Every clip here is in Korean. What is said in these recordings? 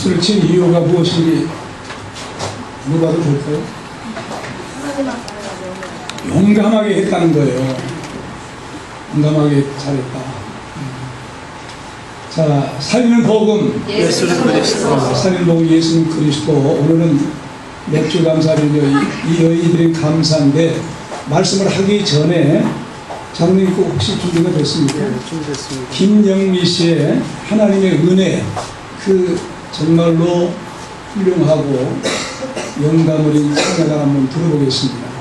술 친 이유가 무엇인지 물어봐도 될까요? 용감하게 했다는 거예요. 용감하게 잘했다. 자, 살리는 복음 예수는 그리스도. 살리는 복음 예수는 그리스도. 오늘은 맥주 감사를요, 이 여인들의 감사인데 말씀을 하기 전에 장로님 혹시 준비가 됐습니까? 네, 준비됐습니다. 김영미 씨의 하나님의 은혜, 그 정말로 훌륭하고 영감 어린 찬양을 한번 들어보겠습니다.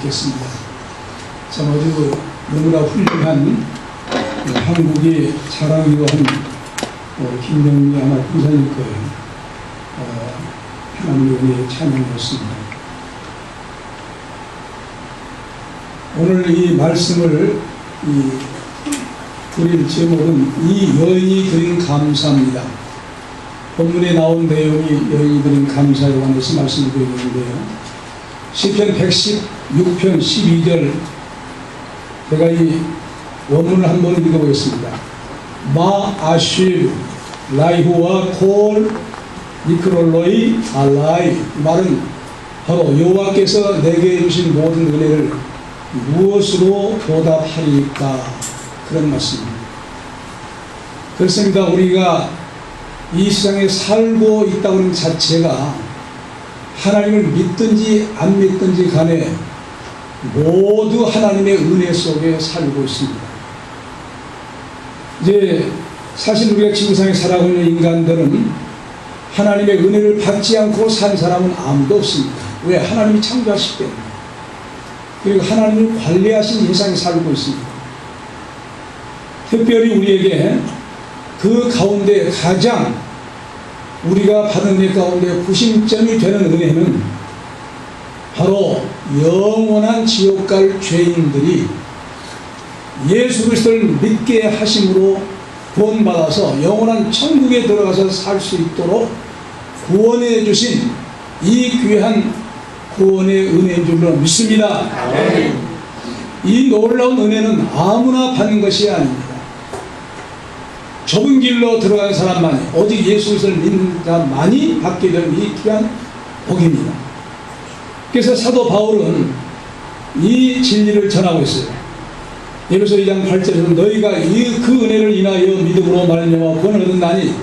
듣겠습니다. 참 아주 너무나 훌륭한 한국의 자랑이기도 한 김영미 아마 군사님 거예요. 하나님의 은혜의 찬양이었습니다. 오늘 이 말씀을 드릴 제목은 이 여인이 드린 감사입니다. 본문에 나온 내용이 여인이 드린 감사에 관해서 말씀드리고 있는데요. 시편 116편 12절, 제가 이 원문을 한번 읽어보겠습니다. 마 아쉬 라이후와 콜 니크롤로이 알라이. 말은 바로 여호와께서 내게 주신 모든 은혜를 무엇으로 보답하리까, 그런 말씀입니다. 그렇습니다. 우리가 이 세상에 살고 있다고 하는 자체가 하나님을 믿든지 안 믿든지 간에 모두 하나님의 은혜 속에 살고 있습니다. 이제 사실 우리가 지구상에 살아가고 있는 인간들은 하나님의 은혜를 받지 않고 산 사람은 아무도 없습니다. 왜? 하나님이 창조하시기 때문에. 그리고 하나님을 관리하신 세상에 살고 있습니다. 특별히 우리에게 그 가운데 가장 우리가 받은 일 가운데 구심점이 되는 은혜는 바로 영원한 지옥 갈 죄인들이 예수 그리스도를 믿게 하심으로 구원받아서 영원한 천국에 들어가서 살 수 있도록 구원해 주신 이 귀한 구원의 은혜인 줄로 믿습니다. 이 놀라운 은혜는 아무나 받는 것이 아닙니다. 좁은 길로 들어간 사람만이, 오직 예수 그리스도를 믿는 자만이 받게 되는 이 귀한 복입니다. 그래서 사도 바울은 이 진리를 전하고 있어요. 에베소 2장 8절에서 너희가 그 은혜를 인하여 믿음으로 말미암아 구원을 얻었나니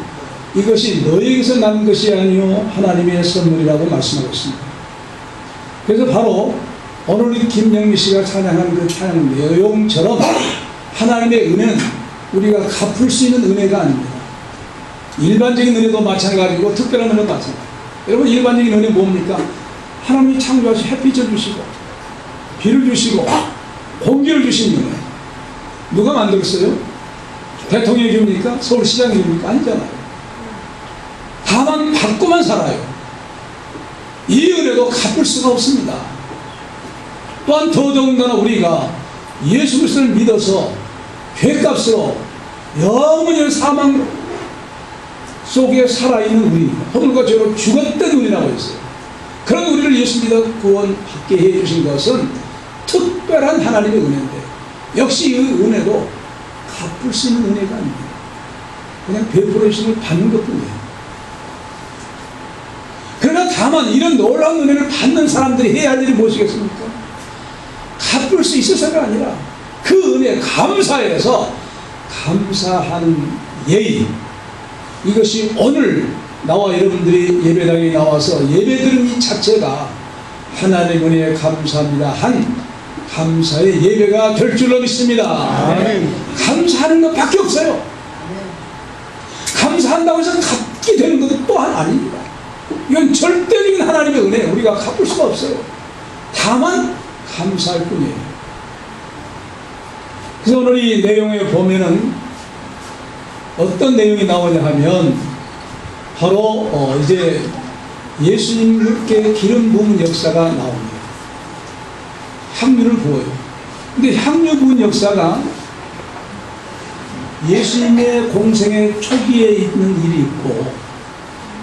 이것이 너희에게서 난 것이 아니요 하나님의 선물이라고 말씀하고 있습니다. 그래서 바로 오늘 우리 김영미 씨가 찬양한 그 찬양 내용처럼 하나님의 은혜는 우리가 갚을 수 있는 은혜가 아닙니다. 일반적인 은혜도 마찬가지고 특별한 은혜도 마찬가지고. 여러분, 일반적인 은혜 뭡니까? 하나님이 창조하시 햇빛을 주시고 비를 주시고 공기를 주시는 은혜. 누가 만들었어요? 대통령이 줍니까? 서울시장이 줍니까? 아니잖아요. 다만 받고만 살아요. 이 은혜도 갚을 수가 없습니다. 또한 더더군다나 우리가 예수 그리스도를 믿어서 죄값으로 영원히 사망 속에 살아있는 우리입니다. 허물과 죄로 죽었던 우리라고 했어요. 그런 우리를 예수 믿어 구원받게 해주신 것은 특별한 하나님의 은혜인데, 역시 이 은혜도 갚을 수 있는 은혜가 아닙니다. 그냥 베풀어 주심을 받는 것뿐이에요. 그러나 다만 이런 놀라운 은혜를 받는 사람들이 해야 할 일이 무엇이겠습니까? 갚을 수 있어서가 아니라 그 은혜에 감사해서 감사하는 예의, 이것이 오늘 나와 여러분들이 예배당에 나와서 예배드리는 이 자체가 하나님의 은혜에 감사합니다 한 감사의 예배가 될 줄로 믿습니다. 감사하는 것밖에 없어요. 감사한다고 해서 갚게 되는 것도 또한 아닙니다. 이건 절대적인 하나님의 은혜, 우리가 갚을 수가 없어요. 다만 감사할 뿐이에요. 그래서 오늘 이 내용에 보면은 어떤 내용이 나오냐 하면 바로 이제 예수님께 기름 부은 역사가 나옵니다. 향유를 부어요. 근데 향유 부은 역사가 예수님의 공생의 초기에 있는 일이 있고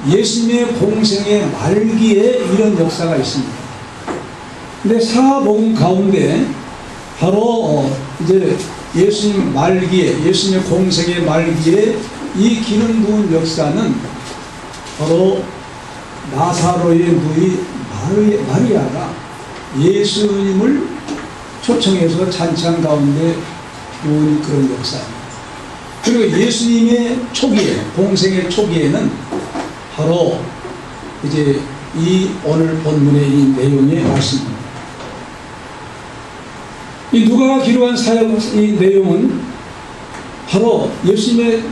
예수님의 공생의 말기에 이런 역사가 있습니다. 근데 사복음 가운데 바로 이제 예수님 말기에, 예수님의 공생의 말기에 이 기름 부은 역사는 바로 나사로의 누이 마리아가 예수님을 초청해서 찬찬 가운데 부은 그런 역사입니다. 그리고 예수님의 초기에, 공생의 초기에는 바로 이제 이 오늘 본문의 이 내용의 말씀입니다. 이 누가가 기록한 사역, 이 내용은 바로 예수님의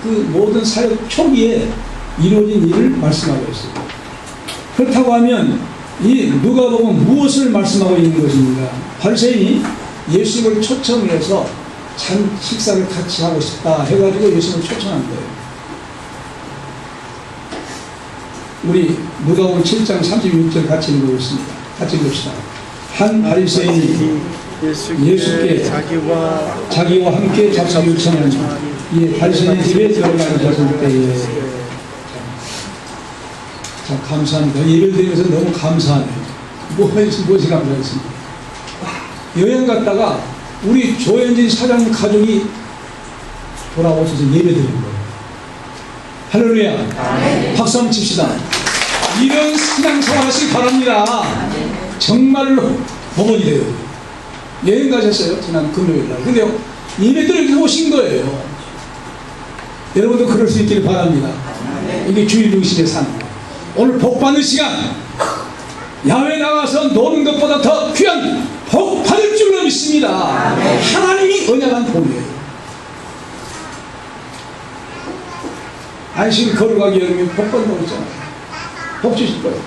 그 모든 사역 초기에 이루어진 일을 말씀하고 있어요. 그렇다고 하면 이 누가복음은 무엇을 말씀하고 있는 것입니까? 바리새인이 예수님을 초청해서 식사를 같이 하고 싶다 해가지고 예수님을 초청한 거예요. 우리 누가복음 7장 36절 같이 읽어보겠습니다. 같이 읽읍시다. 한 바리새인이 예수께 자기와 함께 잡수 요청하니 이 바리새인 집에 들어가셨을 때에, 자, 감사합니다. 예배를 드리면서 너무 감사하네요. 무엇이 감사했습니까? 여행 갔다가 우리 조현진 사장님 가족이 돌아오셔서 예배 드린 거예요. 할렐루야. 박수 한번 칩시다. 이런 신앙생활 하시기 바랍니다. 정말로 복원이 돼요. 여행 가셨어요, 지난 금요일날. 근데 예배드리러 오신 거예요. 여러분도 그럴 수 있기를 바랍니다. 이게 주일 중심의 삶. 오늘 복 받는 시간, 야외 나가서 노는 것보다 더 귀한 복 받을 줄로 믿습니다. 하나님이 언약한 복이에요. 안식일 걸어가기 여름에 복 받는다고 했잖아요. 복 주실 거예요.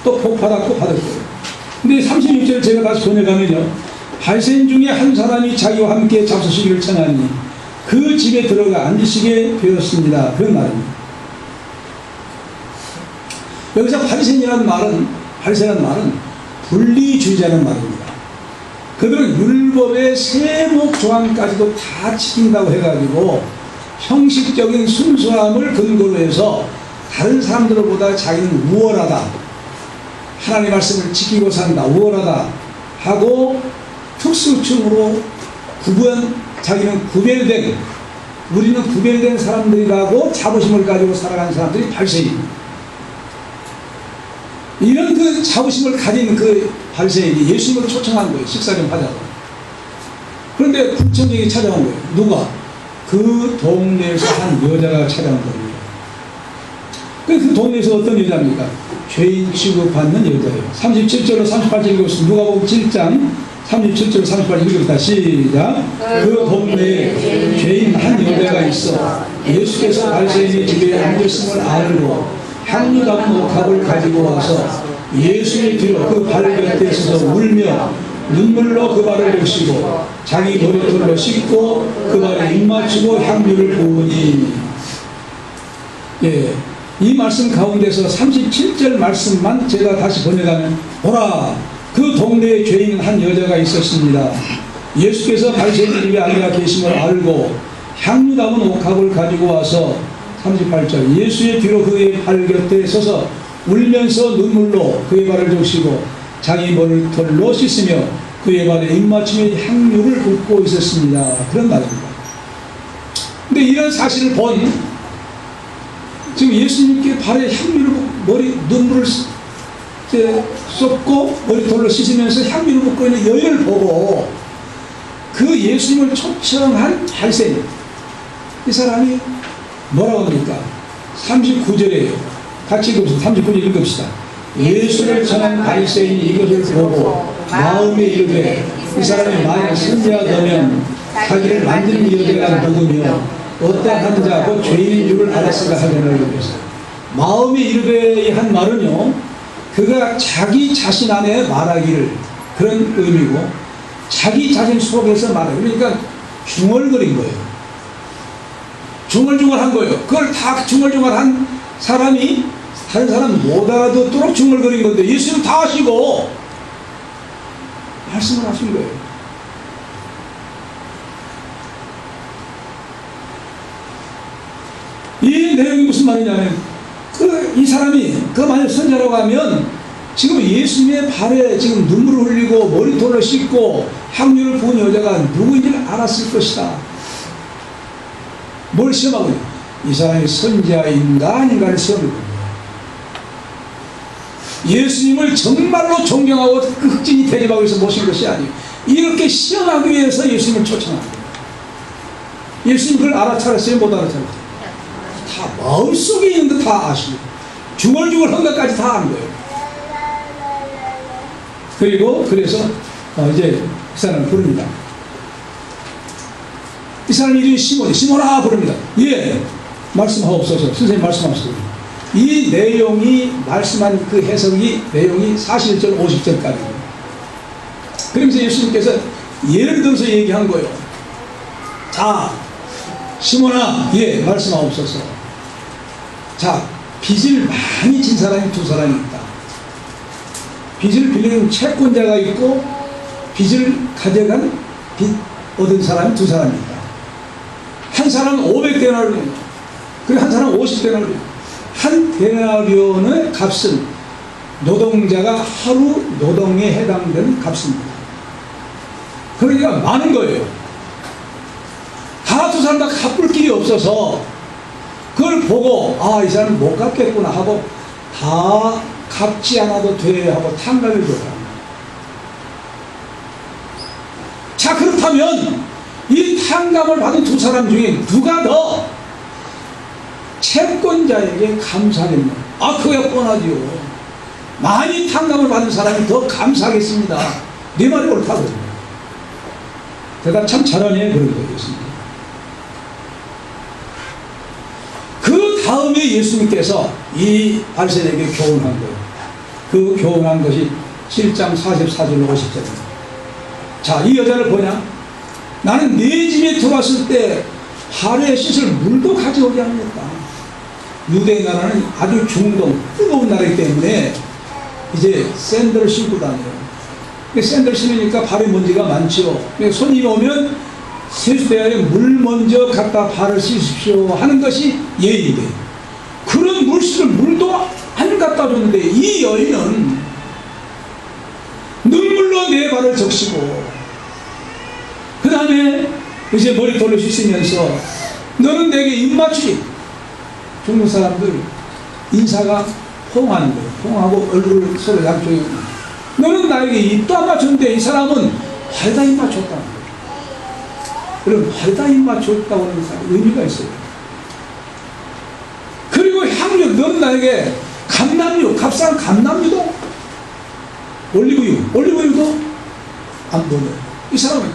또 복 받았고 받을 거예요. 근데 36절 제가 다시 번역하면요, 바리새인 중에 한 사람이 자기와 함께 잡수시기를 청하니 그 집에 들어가 앉으시게 되었습니다. 그런 말입니다. 여기서 바리새인이라는 말은 분리주의자는 말입니다. 그들은 율법의 세목 조항까지도 다 지킨다고 해가지고 형식적인 순수함을 근거로 해서 다른 사람들보다 자기는 우월하다, 하나님의 말씀을 지키고 산다, 우월하다 하고 특수층으로 자기는 구별된, 우리는 구별된 사람들이라고 자부심을 가지고 살아가는 사람들이 발세인입니다. 이런 그 자부심을 가진 그 발세인이 예수님을 초청한 거예요. 식사 좀 하자고. 그런데 불청객이 찾아온 거예요. 누가? 그 동네에서 한 여자가 찾아온 겁니다. 그 동네에서 어떤 여자입니까? 죄인 취급받는 여자예요. 37절로 38절 읽었습니다. 누가복음 7장 37절 38절 읽읍시다. 시작. 그 동네에 죄인 한 여자가 있어 예수께서 발세인의 집에 앉았음을 알고 향유 담은 옥합을 가지고 와서 예수의 뒤로 그 발 곁에 서서 울며 눈물로 그 발을 적시고 자기 머리털로 씻고 그 발에 입 맞추고 향유를 부으니. 예, 이 말씀 가운데서 37절 말씀만 제가 다시 번역하면, 보라, 그 동네에 죄인 한 여자가 있었습니다. 예수께서 발세인 집에 앉아 계심을 알고 향유 담은 옥합을 가지고 와서 38절 예수의 뒤로 그의 발 곁에 서서 울면서 눈물로 그의 발을 적시고 자기 머리털로 씻으며 그의 발에 입맞춤에 향유를 붓고 있었습니다. 그런 말입니다. 근데 이런 사실을 본 지금 예수님께 발에 향유를 눈물을 쏟고 머리털로 씻으면서 향유를 붓고 있는 여인을 보고 그 예수님을 초청한 발세인, 이 사람이 뭐라고 합니까? 39절이에요. 같이 읽읍시다. 39절 읽읍시다. 예수를 전한 바리새인이 이것을 보고 마음에 이르되 이 사람이 만약 선지자되면 자기를 만든 여자가 누구며 어떠한 자 곧 죄인인 줄을 알았을까 하려는 것입니다. 마음에 이르되 한 말은요, 그가 자기 자신 안에 말하기를, 그런 의미고 자기 자신 속에서 말해요. 그러니까 중얼거린 거예요. 중얼중얼한 거예요. 그걸 다 중얼중얼한 사람이 다른 사람 못 알아듣도록 중얼거린 건데 예수는 다 하시고 말씀을 하신 거예요. 이 내용이 무슨 말이냐면, 이 사람이 만약 선자라고 하면 지금 예수님의 발에 지금 눈물을 흘리고 머리털을 씻고 향유를 부은 여자가 누구인지를 알았을 것이다. 뭘 시험하고 있냐? 이 사람이 선지자인가 아닌가를 시험하고 있는 거예요. 예수님을 정말로 존경하고 그 흑진이 대접하기 위해서 모신 것이 아니에요. 이렇게 시험하기 위해서 예수님을 초청한 거예요. 예수님 그걸 알아차렸어요? 못 알아차렸어요? 다 마음속에 있는 거 다 아시고 중얼중얼한 것까지 다 아는 거예요. 그리고 그래서 이제 그 사람을 부릅니다. 이 사람 이름이 시몬이, 시몬아 부릅니다. 예, 말씀하옵소서. 선생님 말씀하옵소서. 이 내용이 말씀한 그 해석이 내용이 41절 50절까지입니다. 그러면서 예수님께서 예를 들어서 얘기한 거예요. 자, 시몬아, 예, 말씀하옵소서. 자, 빚을 많이 진 사람이 두 사람이 있다. 빚을 빌리는 채권자가 있고 빚을 가져간 빚 얻은 사람이 두 사람이 있다. 한 사람은 500데나리온, 그리고 한 사람은 50데나리온. 한 데나리온의 값은 노동자가 하루 노동에 해당되는 값입니다. 그러니까 많은 거예요. 다 두 사람 다 갚을 길이 없어서 그걸 보고 이 사람은 못 갚겠구나 하고 다 갚지 않아도 돼 하고 탕감을 줘요. 자, 그렇다면 이 탕감을 받은 두 사람 중에 누가 더 채권자에게 감사하겠나? 그게 뻔하지요. 많이 탕감을 받은 사람이 더 감사하겠습니다. 네 말이 옳다고. 대답 참 잘하네. 그런 거였습니다. 그 다음에 예수님께서 이 발세인에게 교훈한 거예요. 그 교훈한 것이 7장 44절로 50절입니다. 자, 이 여자를 보냐? 나는 네 집에 들어왔을 때 발에 씻을 물도 가져오지 않았다. 유대 나라는 아주 중동, 뜨거운 나라이기 때문에 이제 샌들을 신고 다녀요. 샌들 신으니까 발에 먼지가 많죠. 손님이 오면 세수대야에 물 먼저 갖다 발을 씻으십시오 하는 것이 예의인데, 그런 물도 안 갖다 줬는데 이 여인은 네 발을 적시고 그 다음에 이제 머리털로 씻으면서 너는 내게 입맞추지. 중국 사람들 인사가 포옹하는 거예요. 포옹하고 얼굴을 서로 양쪽에 너는 나에게 입도 안 맞췄는데 이 사람은 발에다 입 맞췄다는 거예요. 여러분 발에다 입 맞췄다고 하는 의미가 있어요. 그리고 향유 너는 나에게 감남유 값싼 감남유도 올리브유도 안 보내. 이 사람은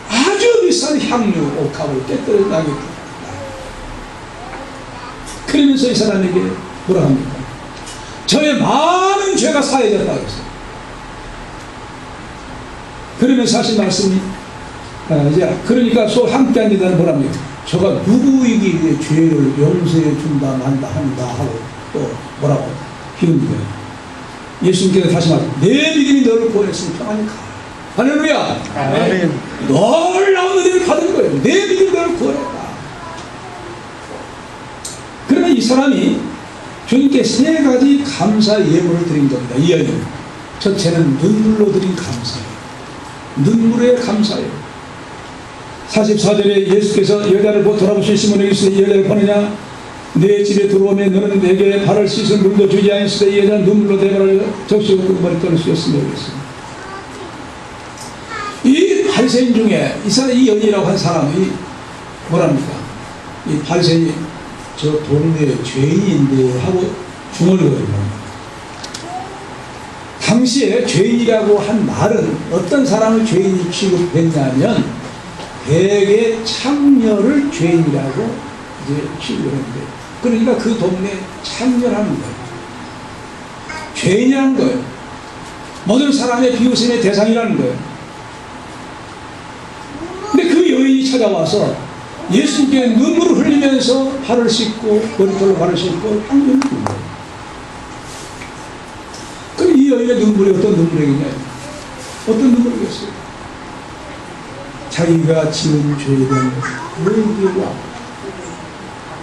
아주 비싼 향유 옥합을 깨뜨려 나겠다. 그러면서 이 사람에게 뭐라 합니까? 저의 많은 죄가 사해졌다고 했어요. 그러면서 하신 말씀이 이제 그러니까 소 함께 앉으다는 뭐랍니까? 저가 누구에게 죄를 용서해 준다 만다 한다 하고 또 뭐라고 비는 거예요. 예수님께서 다시 말씀 내 믿음이 너를 구원했으니 평안히 가. 할렐루야. 아멘. 놀라운 은혜를 받은 거예요. 내 믿음이 너를 구원했다. 그러면 이 사람이 주님께 세 가지 감사 예물을 드린 겁니다. 이 여인 첫째는 눈물로 드린 감사예요. 눈물의 감사예요. 44절에 예수께서 여자를 돌아보신 시몬에게 이르시되 이 여자를 보느냐? 내 집에 들어오면 너는 내게 발을 씻은 물도 주지 아니하시되 이 여자는 눈물로 내 발을 적시고 그 머리털을 씻었으며 그랬습니다. 이 바리새인 중에 이 여인이라고 한 사람이 뭐랍니까? 이 바리새인이 저 동네 죄인인데 하고 중얼거립니다. 당시에 죄인이라고 한 말은 어떤 사람을 죄인이 취급했냐면 대개 창녀를 죄인이라고 이제 취급을 했는데 그러니까 그 동네에 창녀라는 거예요. 죄인이라는 거예요. 모든 사람의 비웃음의 대상이라는 거예요. 근데 그 여인이 찾아와서 예수님께 눈물을 흘리면서 발을 씻고 머리털로 발을 씻고 향유를 부은 거예요. 그럼 이 여인의 눈물이 어떤 눈물이겠냐? 어떤 눈물이겠어요? 자기가 지은 죄에 대한 회개와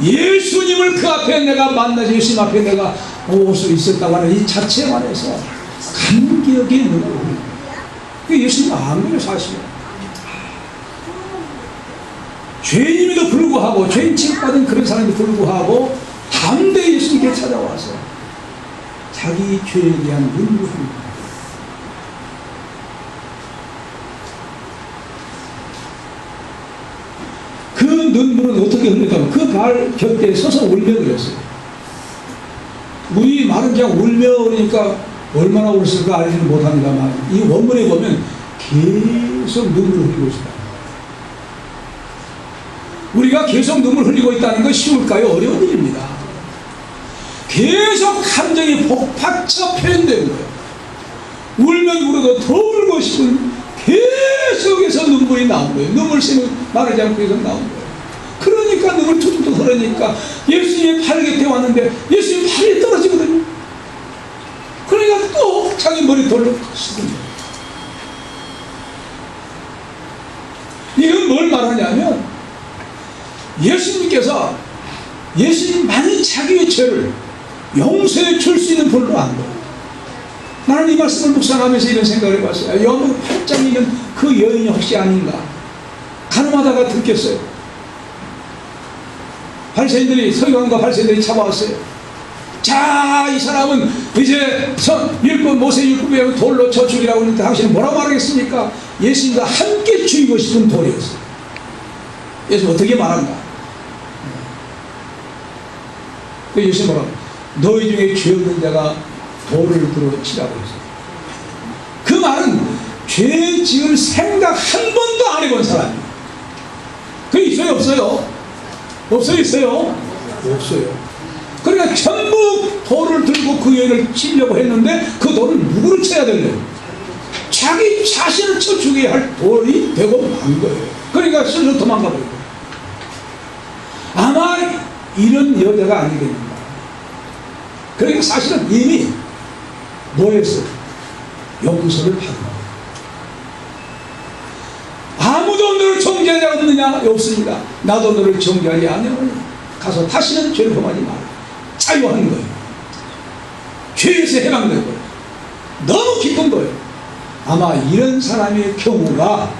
예수님을 그 앞에 내가 만나지 예수님 앞에 내가 올 수 있었다고 하는 이 자체에 관해서 감격의 눈물을 흘린 거예요. 그 예수님 안 그래요 사실은. 죄인임에도 불구하고 죄인 취급받은 그런 사람에도 불구하고 담대히 예수님께 찾아와서 자기 죄에 대한 눈물을 흘립니다. 그 눈물은 어떻게 흘렸다면 그 발 곁에 서서 울며 그랬어요. 우리 말은 그냥 울며 그러니까 얼마나 울었을까 알지는 못합니다만 이 원문에 보면 계속 눈물을 흘리고 있다. 우리가 계속 눈물 흘리고 있다는 건 쉬울까요? 어려운 일입니다. 계속 감정이 복받쳐 표현되는 거예요. 울면 울어도 더 울고 싶은 계속해서 눈물이 나오는 거예요. 눈물샘이 마르지 않고 계속 나오는 거예요. 그러니까 눈물 툭툭 흐르니까 예수님의 팔 곁에 왔는데 예수님 팔이 떨어지거든요. 그러니까 또 자기 머리털로 쓰는 거예요. 이건 뭘 말하냐면 예수님께서 예수님만이 자기의 죄를 용서해 줄 수 있는 분으로 안 거예요. 나는 이 말씀을 묵상하면서 이런 생각을 해봤어요. 요한복음 8장이면 그 여인이 혹시 아닌가 가늠하다가 들켰어요. 바리새인들이 서기관과 바리새인들이 잡아왔어요. 자, 이 사람은 이제 율법 모세 율법에 돌로 쳐 죽이라고 했는데 당신은 뭐라고 말하겠습니까? 예수님과 함께 죽이고 싶은 돌이었어요. 예수 어떻게 말한가? 그 예수님 뭐라고? 너희 중에 죄 없는 자가 돌을 들어 치라고 했어요. 그 말은 죄 지을 생각 한 번도 안 해본 사람이에요. 그게 있어요 없어요? 없어요 있어요? 없어요. 그러니까 전부 돌을 들고 그 여인을 치려고 했는데 그 돌을 누구를 쳐야 될래요? 자기 자신을 쳐 죽여야 할 돌이 되고 만 거예요. 그러니까 스스로 도망가 버린 거예요. 아마 이런 여자가 아니겠는가. 그러니까 사실은 이미 뭐했어요? 용서를 받은 거예요. 아무도 너를 정죄하지 않느냐? 없습니다. 나도 너를 정죄하지 않으니 가서 다시는 죄를 범하지 마라. 자유하는 거예요. 죄에서 해방된 거예요. 너무 기쁜 거예요. 아마 이런 사람의 경우가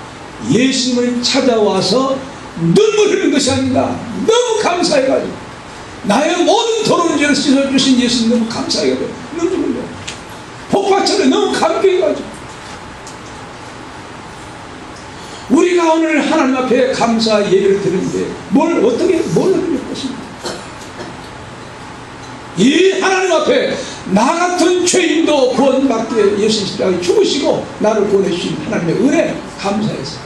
예수님을 찾아와서 눈물 흘리는 것이 아닌가. 너무 감사해가지고 나의 모든 더러운 죄를 씻어주신 예수님 너무 감사해가지고 눈물 흘려. 복받쳐서 너무 감격해가지고. 우리가 오늘 하나님 앞에 감사 예배를 드리는데 뭘 드릴 것입니까? 이 하나님 앞에 나 같은 죄인도 구원받게 예수 십자가에 죽으시고 나를 구원해주신 하나님의 은혜 감사해서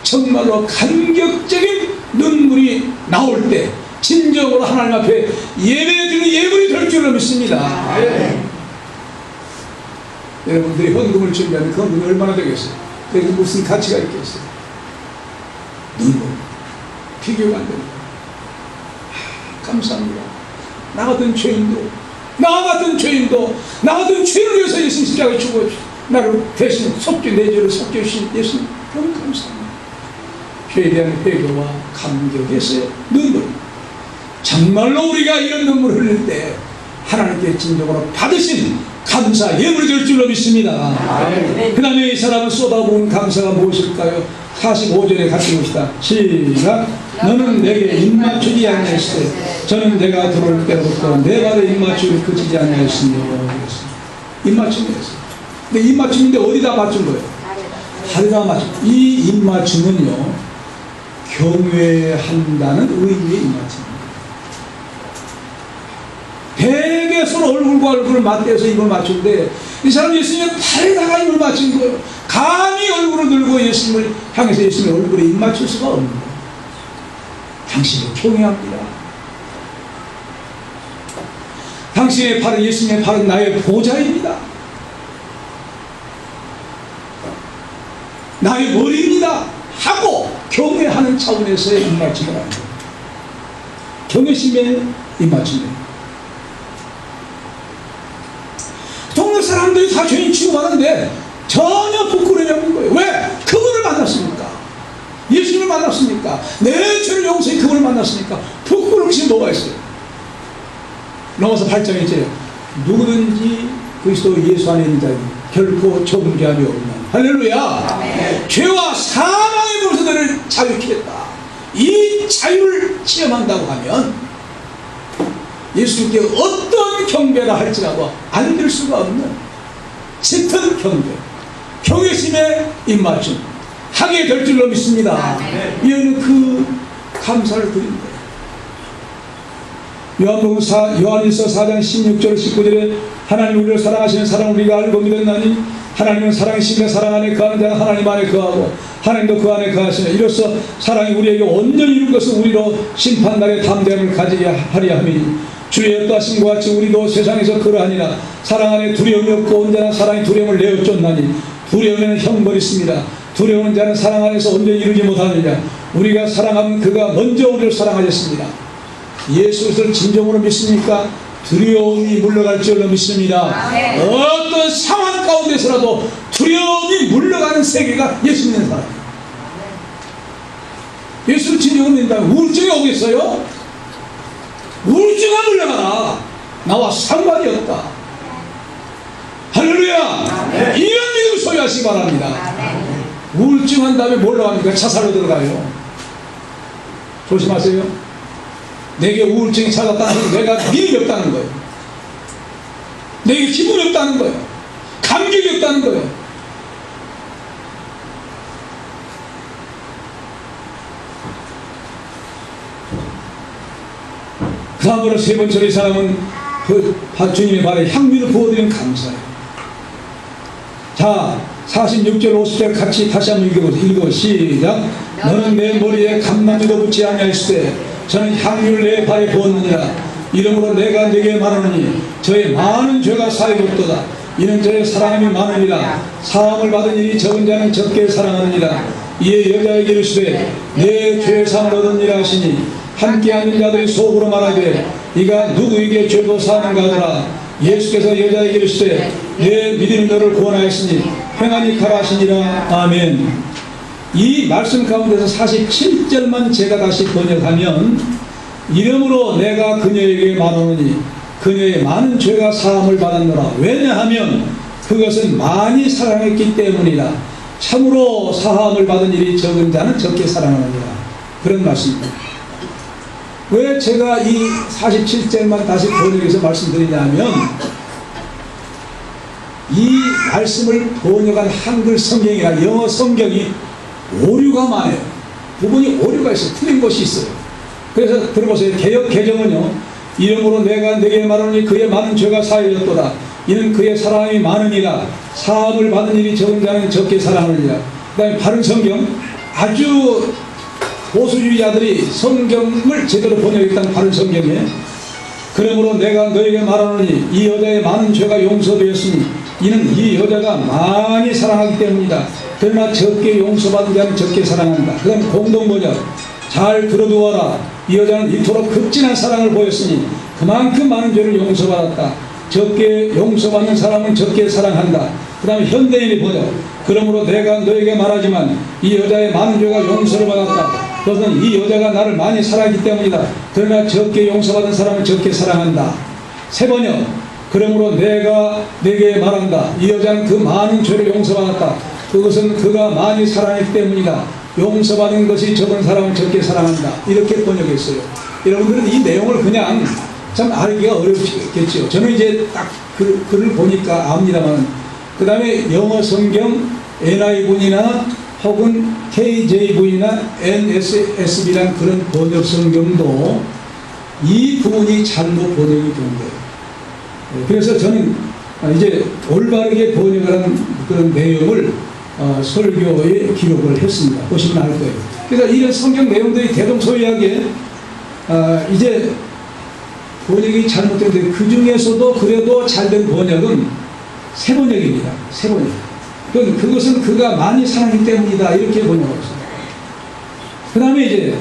정말로 감격적인 눈물이 나올 때 진정으로 하나님 앞에 예배드리는 예물이 될 줄로 믿습니다. 여러분들이 헌금을 준비하면 그 헌금이 얼마나 되겠어요? 그게 무슨 가치가 있겠어요? 눈물, 비교가 안 됩니다. 감사합니다. 나 같은 죄인도 죄를 위해서 예수님 십자가에 죽어 나를 대신 내 죄를 속죄주신 예수님 너무 감사합니다. 죄에 대한 회개와 감격에서의 눈물. 정말로 우리가 이런 눈물을 흘릴 때 하나님께 진정으로 받으신 감사 예물이 될 줄로 믿습니다. 그 다음에 이 사람은 쏟아부은 감사가 무엇일까요? 45절에 같이 봅시다. 시작. 너는 내게 입맞추지 아니하시되 저는 내가 들어올 때부터 내 발에 입맞추기를 그치지 아니하였으며. 입맞춤이었어요. 근데 입맞춤인데 어디다 맞춘 거예요? 다리다 맞춤. 이 입맞춤은요 경외한다는 의미의 입맞춤입니다. 되게 서로 얼굴과 얼굴을 맞대서 입을 맞추는데 이 사람 예수님의 팔에다가 입을 맞춘 거예요. 감히 얼굴을 들고 예수님을 향해서 예수님의 얼굴에 입 맞출 수가 없는 거예요. 당신을 경외합니다. 당신의 팔은 예수님의 팔은 나의 보좌입니다. 나의 머리입니다. 하고 경외하는 차원에서의 입 맞춤을 하는 거예요. 경외심의 입 맞춤이에요. 동네 사람들이 다 죄인 취급하는데 전혀 부끄러움이 없는 거예요. 왜? 그분을 만났으니까. 예수님을 만났으니까. 내 죄를 용서해 그분을 만났으니까. 부끄러운 것이 뭐가 있어요? 로마서 8장에 있죠. 누구든지 그리스도 예수 안에 있는 자는 결코 정죄함이 없는. 할렐루야. 네. 죄와 사망의 벌서들을 자유케 했다. 이 자유를 체험한다고 하면 예수님께 어떤 경배를 할지라도 안 될 수가 없는 짙은 경배, 경외심의 입맞춤 하게 될 줄로 믿습니다. 이는 그 감사를 드립니다. 요한일서 4장 16절 19절에 하나님 우리를 사랑하시는 사랑 우리가 알고 믿었나니 하나님은 사랑이시며 사랑 안에 거하는 자는 하나님 안에 거하고 하나님도 그 안에 거하시며 이로써 사랑이 우리에게 온전히 이룬 것은 우리로 심판날의 담대함을 가지게 하려 함이니 주의 어떠하심과 같이 우리도 세상에서 그러하니라. 사랑 안에 두려움이 없고 온전한 사랑이 두려움을 내어 쫓나니 두려움에는 형벌이 있습니다. 두려우는 자는 사랑 안에서 온전히 이루지 못하느냐. 우리가 사랑하면 그가 먼저 우리를 사랑하셨습니다. 예수를 진정으로 믿습니까? 두려움이 물러갈 줄로 믿습니다. 어떤 상황 가운데서라도 두려움이 물러가는 세계가 예수 믿는 사람. 예수를 진정으로 믿는다면 우울증이 오겠어요? 우울증아 물러가라. 나와 상관이 없다. 할렐루야. 이런 믿음을 소유하시기 바랍니다. 우울증 한 다음에 뭘로 합니까? 자살로 들어가요. 조심하세요. 내게 우울증이 찾았다는 건 내가 믿음이 없다는 거예요. 내게 기분이 없다는 거예요. 감격이 없다는 거예요. 그 다음으로 세 번째로 이 사람은 그 주님의 발에 향미를 부어드리는 감사예요. 자, 46절 50절 같이 다시 한번 읽어 시작. 너는 내 머리에 감남이도 붙지 아니하였으되 저는 향유를 내 발에 부었느니라. 이러므로 내가 네게 말하노니 저의 많은 죄가 사하였도다. 이는 저의 사랑함이 많으니라. 사함을 받은 일이 적은 자는 적게 사랑하느니라. 이에 여자에게 이르시되 내 죄의 사함을 얻었니라 하시니 함께 앉은 자들이 속으로 말하되 네가 누구에게 죄도 사하는가 하더라. 예수께서 여자에게 이르시되 내 믿음이 너를 구원하였으니 평안히 가라 하시니라. 아멘. 이 말씀 가운데서 47절만 제가 다시 번역하면 이러므로 내가 그녀에게 말하노니 그녀의 많은 죄가 사함을 받았노라. 왜냐하면 그것은 많이 사랑했기 때문이라. 참으로 사함을 받은 일이 적은 자는 적게 사랑하느니라. 그런 말씀입니다. 왜 제가 이 47절만 다시 번역해서 말씀드리냐면, 이 말씀을 번역한 한글 성경이나 영어 성경이 오류가 많아요. 부분이 오류가 있어요. 틀린 것이 있어요. 그래서 들어보세요. 개역 개정은요, 이러므로 내가 네게 말하노니 그의 많은 죄가 사하였도다. 이는 그의 사랑이 많으니라. 사함을 받은 일이 적은 자는 적게 사랑하느니라. 그 다음에 바른 성경, 아주 보수주의자들이 성경을 제대로 번역했다는 바른 성경에, 그러므로 내가 너에게 말하노니 이 여자의 많은 죄가 용서되었으니 이는 이 여자가 많이 사랑하기 때문이다. 그러나 적게 용서받은 자는 적게 사랑한다. 그 다음 공동번역, 잘 들어두어라. 이 여자는 이토록 극진한 사랑을 보였으니 그만큼 많은 죄를 용서받았다. 적게 용서받는 사람은 적게 사랑한다. 그 다음에 현대인의 번역, 그러므로 내가 너에게 말하지만 이 여자의 많은 죄가 용서를 받았다. 그것은 이 여자가 나를 많이 사랑하기 때문이다. 그러나 적게 용서받은 사람은 적게 사랑한다. 세 번역, 그러므로 내가 네게 말한다. 이 여자는 그 많은 죄를 용서받았다. 그것은 그가 많이 사랑했기 때문이다. 용서받은 것이 적은 사람은 적게 사랑한다. 이렇게 번역했어요. 여러분들은 이 내용을 그냥 참 알기가 어렵겠죠. 저는 이제 딱 글을 보니까 압니다만, 그 다음에 영어 성경 NIV나 혹은 KJV나 NSSB란 그런 번역 성경도 이 부분이 잘못 번역이 된 거예요. 그래서 저는 이제 올바르게 번역하는 그런 내용을 설교에 기록을 했습니다. 보시면 알 거예요. 그래서 이런 성경 내용들이 대동소이하게 이제 번역이 잘못된데, 그 중에서도 그래도 잘된 번역은 새 번역입니다. 새 번역. 그것은 그가 많이 사랑하기 때문이다. 이렇게 번역하고 있습니다. 그 다음에 이제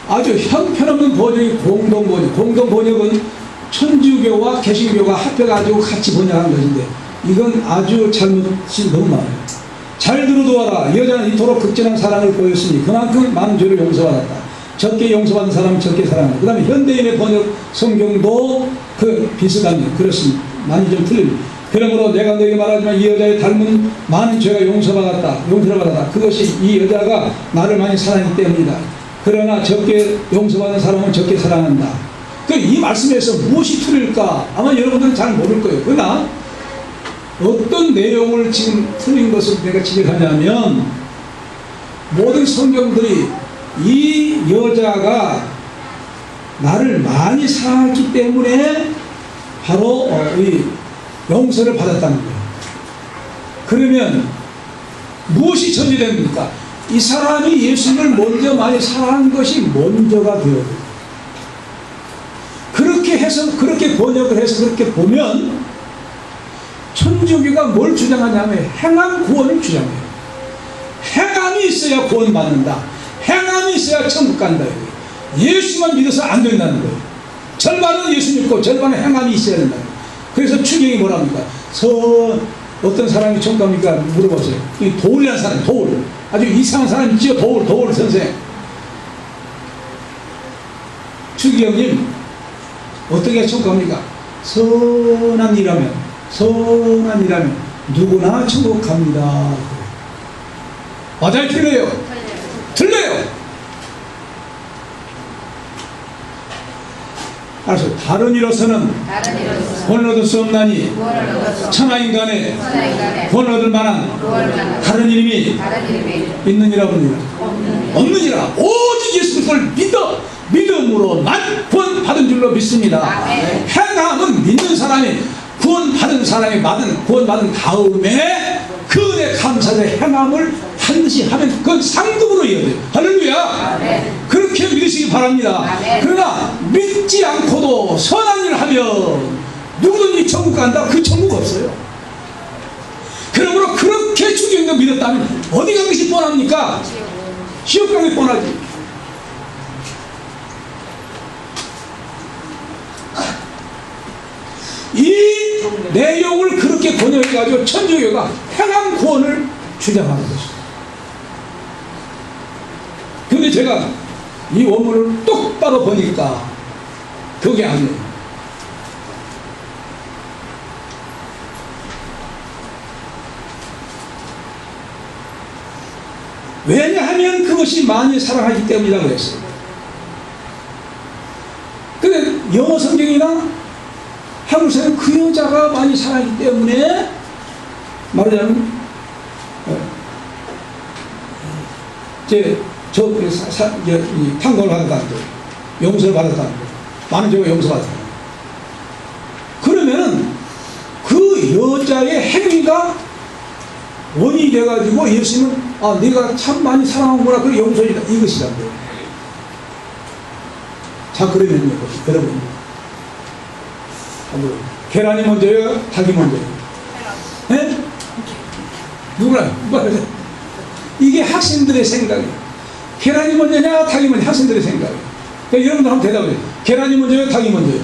아주 형편없는 번역이 공동번역. 공동번역은 천주교와 개신교가 합해가지고 같이 번역한 것인데, 이건 아주 잘못이 너무 많아요. 잘 들어두어라. 여자는 이토록 극진한 사랑을 보였으니 그만큼 많은 죄를 용서받았다. 적게 용서받은 사람은 적게 사랑한다. 그 다음에 현대인의 번역 성경도 비슷합니다. 그렇습니다. 많이 좀 틀립니다. 그러므로 내가 너에게 말하지만 이 여자의 닮은 많은 죄가 용서를 받았다. 그것이 이 여자가 나를 많이 사랑하기 때문이다. 그러나 적게 용서받은 사람은 적게 사랑한다. 이 말씀에서 무엇이 틀릴까? 아마 여러분들은 잘 모를 거예요. 그러나 어떤 내용을 지금 틀린 것을 내가 지적하냐면, 모든 성경들이 이 여자가 나를 많이 사랑했기 때문에 바로 이 용서를 받았다는 거예요. 그러면 무엇이 전제됩니까? 이 사람이 예수님을 먼저 많이 사랑한 것이 먼저가 되어요. 그렇게 해서, 그렇게 번역을 해서 그렇게 보면 천주교가 뭘 주장하냐면 행함 구원을 주장해요. 행함이 있어야 구원받는다. 행함이 있어야 천국 간다. 예수만 믿어서 안 된다는 거예요. 절반은 예수 믿고 절반은 행함이 있어야 된다. 그래서 추경이 뭐랍니까? 어떤 사람이 천국 갑니까? 물어보세요. 이 도울이라는 사람, 도울. 아주 이상한 사람 있죠? 도울 선생. 추경님, 어떻게 천국 갑니까? 선한 일하면 누구나 천국 갑니다. 맞아요? 틀려요? 틀려요. 알았어요. 다른 이로서는 구원을 얻을 수 없나니 천하인간에 구원을 얻을 만한 다른 이름이 있느니라 봅니다. 없느니라. 오직 예수 그리스도를 믿음으로만 구원 받은 줄로 믿습니다. 행함은 믿는 사람이 구원 받은 다음에 그 은혜 감사의 행함을 반드시 하면 그건 상급으로 이어져요. 할렐루야. 그렇게 믿으시기 바랍니다. 그러나 믿지 않고도 선한 일을 하면 누구든지 천국 간다? 그 천국 없어요. 그러므로 그렇게 주경도 믿었다면 어디 간 것이 뻔합니까? 지옥 간 게 뻔하지. 이 내용을 그렇게 번역해가지고 천주교가 행함 구원을 주장하는 것입니다. 근데 제가 이 원문을 똑바로 보니까 그게 아니에요. 왜냐하면 그것이 많이 사랑하기 때문이라고 했어요. 근데 영어 성경이나 한국에서는 그 여자가 많이 사랑하기 때문에 말하자면 판결을 받았다는 거예요. 용서를 받았다는 거예요. 많은 죄가 용서받았다는 거예요. 그러면은 그 여자의 행위가 원인이 돼가지고 예수님은 네가 참 많이 사랑하구나, 그래 용서이다, 이것이란 거예요. 자, 그러면요, 여러분, 계란이 먼저요, 닭이 먼저요? 네? 누구나 이게 학생들의 생각이에요. 계란이 먼저냐, 닭이 먼저? 학생들의 생각이에요. 그러니까 여러분들 한번 대답을 해요. 계란이 먼저요, 닭이 먼저요?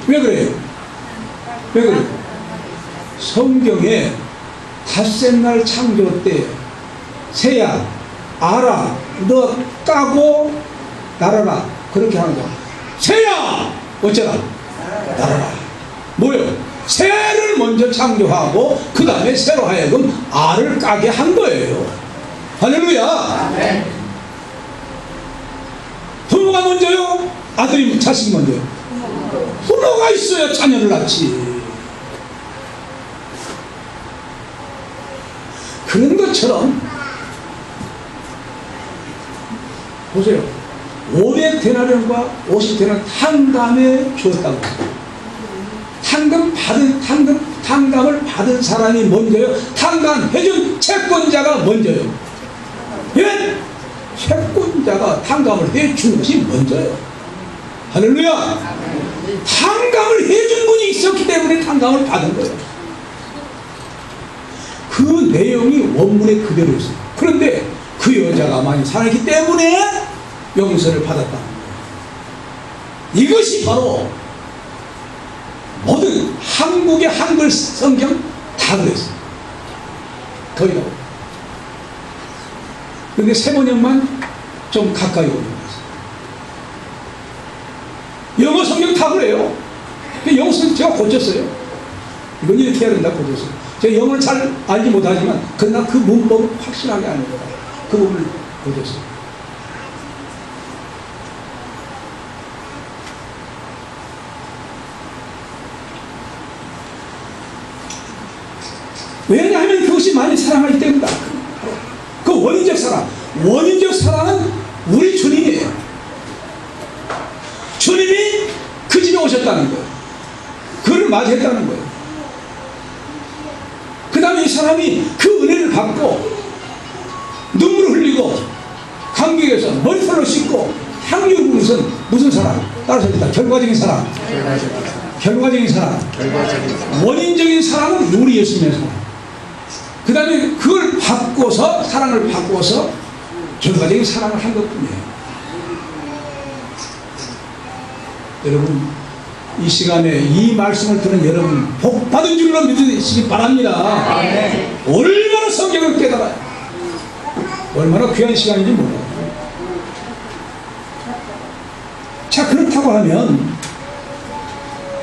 왜 그래요? 왜 그래요? 성경에 닷새 날 창조 때 새야, 알아, 너 까고 날아라, 그렇게 하는 거야. 새야, 어쩌라? 날아라. 뭐요? 새를 먼저 창조하고 그 다음에 새로 하여금 알을 까게 한 거예요. 할렐루야. 부모가 먼저요? 아들이, 자식이 먼저요? 부모가 있어야 자녀를 낳지. 그런 것처럼 보세요. 500데나리온과 50데나리온 탕감에 주었다고. 탕감을 받은 사람이 먼저요. 탕감해준 채권자가 먼저요. 예? 채권자가 탕감을 해준 것이 먼저요. 할렐루야. 탕감을 해준 분이 있었기 때문에 탕감을 받은 거예요. 그 내용이 원문에 그대로 있어요. 그런데 그 여자가 많이 사랑했기 때문에 용서를 받았다는 거예요. 이것이 바로 모든 한국의 한글 성경 다 그랬어요. 거의 다. 그런데 세번역만 좀 가까이 오는 거예요. 영어 성경 다 그래요. 영어 성경 제가 고쳤어요. 이건 이렇게 해야 된다 고쳤어요. 제가 영어를 잘 알지 못하지만 그러나 그 문법을 확실하게 아는 거다. 그 부분을 고쳤어요. 왜냐하면 그것이 많이 사랑하기 때문이다. 그 원인적 사랑. 원인적 사랑은 우리 주님이에요. 주님이 그 집에 오셨다는 거예요. 그를 맞이했다는 거예요. 그 다음에 이 사람이 그 은혜를 받고 눈물을 흘리고 감격에서 머리털로 씻고 향유를 부는 것은 무슨 사랑? 따라서 합니다. 결과적인 사랑. 결과적인 사랑. 원인적인 사랑은 우리 예수님의 사랑. 그 다음에 그걸 바꿔서, 사랑을 바꿔서 결과적인 사랑을 한 것뿐이에요. 여러분, 이 시간에 이 말씀을 들은 여러분 복 받은 줄로 믿으시기 바랍니다. 얼마나 성경을 깨달아요. 얼마나 귀한 시간인지 몰라요. 자, 그렇다고 하면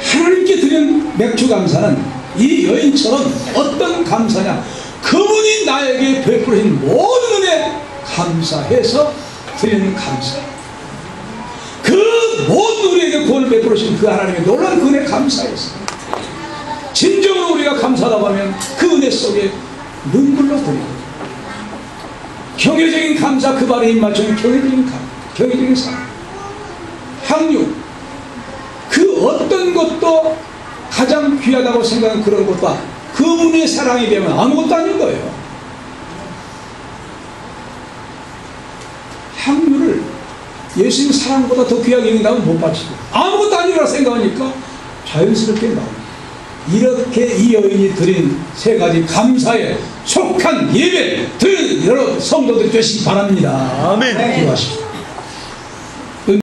하나님께 드린 맥주 감사는 이 여인처럼 어떤 감사냐? 그분이 나에게 베풀으신 모든 은혜 감사해서 드리는 감사. 그 모든 우리에게 구원을 베풀으신 그 하나님의 놀라운 그 은혜 감사해서 진정으로 우리가 감사하다고 하면 그 은혜 속에 눈물로 드리고, 경외적인 감사, 그 발에 입맞추는 경외적인 사랑, 향유, 그 어떤 것도 가장 귀하다고 생각하는 그런 것과 그분의 사랑에 비하면 아무것도 아닌 거예요. 향유를 예수님 사랑보다 더 귀하게 여긴다면 못 바치고 아무것도 아니라 생각하니까 자연스럽게 나옵니다. 이렇게 이 여인이 드린 세 가지 감사에 속한 예배 드린 여러 성도들 되시기 바랍니다. 아멘. 기도하십시오.